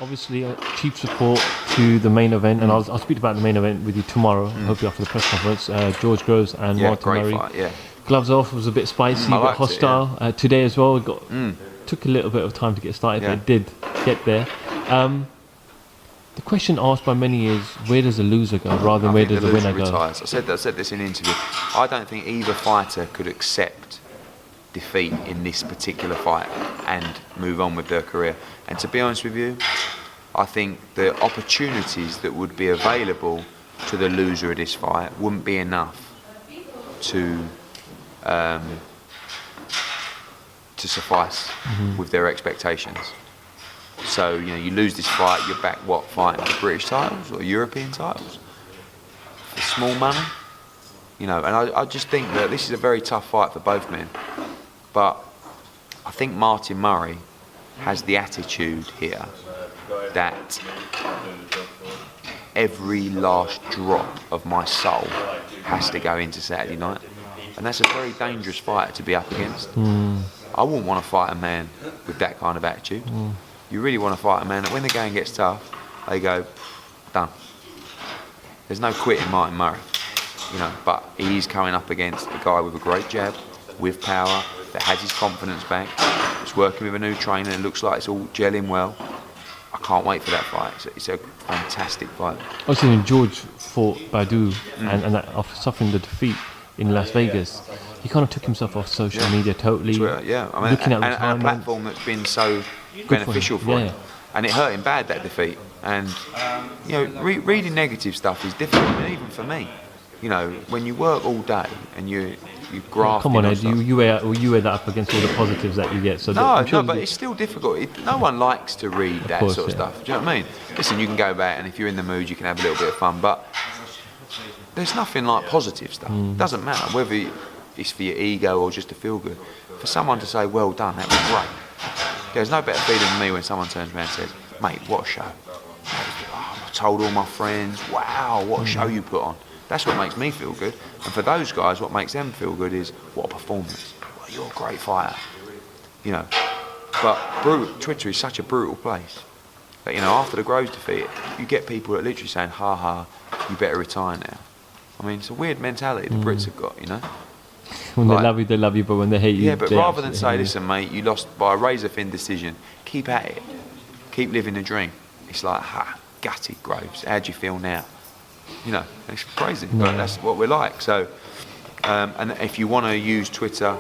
Obviously, cheap support to the main event, and I'll speak about the main event with you tomorrow, hopefully after the press conference. George Groves and Martin great Murray. fight, Gloves off was a bit spicy, a bit hostile. Today as well, took a little bit of time to get started, but it did get there. The question asked by many is, where does the loser go rather than where does the winner go? I said this in an interview. I don't think either fighter could accept defeat in this particular fight and move on with their career. And to be honest with you, I think the opportunities that would be available to the loser of this fight wouldn't be enough to suffice with their expectations. So, you lose this fight, you're back, fighting for British titles or European titles? For small money? And I just think that this is a very tough fight for both men. But I think Martin Murray has the attitude here that every last drop of my soul has to go into Saturday night. And that's a very dangerous fighter to be up against. I wouldn't want to fight a man with that kind of attitude. You really want to fight a man that when the game gets tough, they go, done. There's no quitting Martin Murray, but he's coming up against a guy with a great jab, with power, that has his confidence back, that's working with a new trainer, and it looks like it's all gelling well. I can't wait for that fight. It's a fantastic fight. Obviously, when George fought Badu, and after suffering the defeat in Las Vegas, he kind of took himself off social media totally. Twitter, looking at and a platform that's been so beneficial for him. And it hurt him bad, that defeat. And reading negative stuff is difficult. I mean, even for me, when you work all day and you graft. Come on, Ed, you weigh that up against all the positives that you get. So but it's still difficult. No one likes to read that sort of stuff. Do you know what I mean? Listen, you can go back, and if you're in the mood, you can have a little bit of fun. But there's nothing like positive stuff. It doesn't matter whether it's for your ego or just to feel good. For someone to say, well done, that was great. There's no better feeling than me when someone turns around and says, mate, what a show. I told all my friends, wow, what a show you put on. That's what makes me feel good. And for those guys, what makes them feel good is, what a performance. Well, you're a great fighter. But Twitter is such a brutal place. But, after the Groves defeat, you get people that literally saying, ha ha, you better retire now. I mean, it's a weird mentality the Brits have got, When they love you, but when they hate you, but rather than say, listen, mate, you lost by a razor-thin decision, keep at it. Keep living the dream. It's like, gutted, Groves. How do you feel now? It's crazy, but that's what we're like. So, and if you want to use Twitter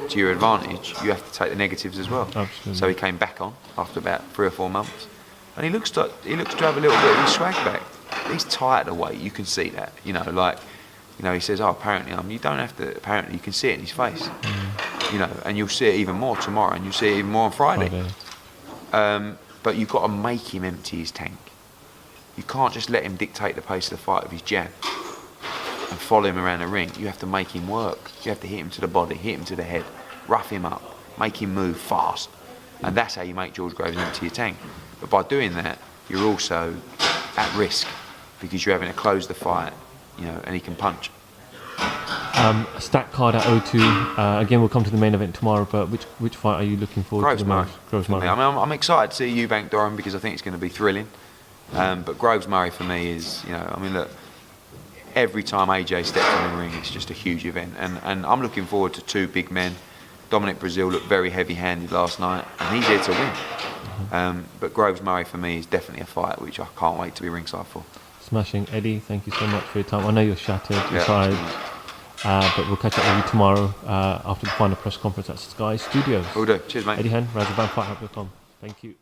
to your advantage, you have to take the negatives as well. Absolutely. So he came back on after about 3 or 4 months, and he looks to have a little bit of his swag back. He's tired of weight. You can see that. He says, apparently you don't have to. Apparently, you can see it in his face. And you'll see it even more tomorrow, and you'll see it even more on Friday. But you've got to make him empty his tank. You can't just let him dictate the pace of the fight with his jab and follow him around the ring. You have to make him work. You have to hit him to the body, hit him to the head, rough him up, make him move fast. And that's how you make George Groves empty your tank. But by doing that, you're also at risk because you're having to close the fight, and he can punch. A stacked card at O2. Again, we'll come to the main event tomorrow, but which fight are you looking forward to the most? Groves Murray. I'm excited to see Eubank Durham because I think it's going to be thrilling. But Groves Murray for me is, look, every time AJ steps in the ring, it's just a huge event. And I'm looking forward to 2 big men. Dominic Brazil looked very heavy-handed last night, and he's here to win. But Groves Murray for me is definitely a fight which I can't wait to be ringside for. Smashing. Eddie, thank you so much for your time. I know you're shattered, you're tired, but we'll catch up with you tomorrow after the final press conference at Sky Studios. Will do. Cheers, mate. Eddie Hearn, FightHype.com. Thank you.